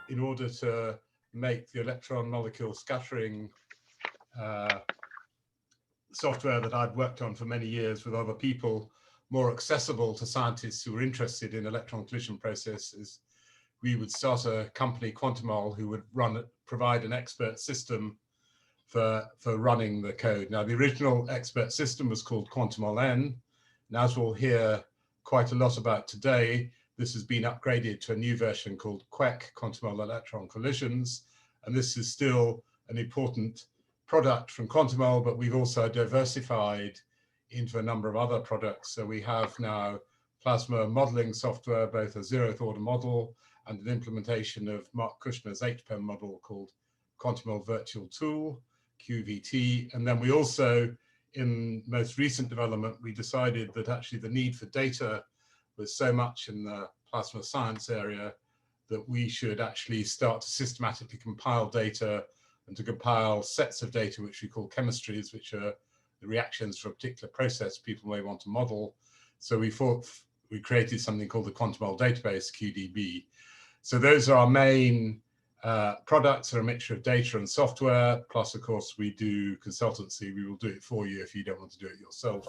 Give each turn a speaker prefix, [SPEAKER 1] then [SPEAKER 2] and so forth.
[SPEAKER 1] In order to make the electron molecule scattering software that I'd worked on for many years with other people more accessible to scientists who were interested in electron collision processes, we would start a company, Quantemol, who would provide an expert system for running the code. Now, the original expert system was called Quantemol-N, and as we'll hear quite a lot about today, this has been upgraded to a new version called QEC, Quantemol Electron Collisions, and this is still an important product from Quantemol, but we've also diversified into a number of other products. So we have now plasma modeling software, both a zeroth order model and an implementation of Mark Kushner's HPEM model called Quantemol Virtual Tool, QVT. And then we also, in most recent development, we decided that actually the need for data was so much in the plasma science area that we should actually start to systematically compile data and to compile sets of data, which we call chemistries, which are the reactions for a particular process people may want to model. So we created something called the Quantemol database, QDB. So those are our main products, are a mixture of data and software. Plus, of course, we do consultancy. We will do it for you if you don't want to do it yourself.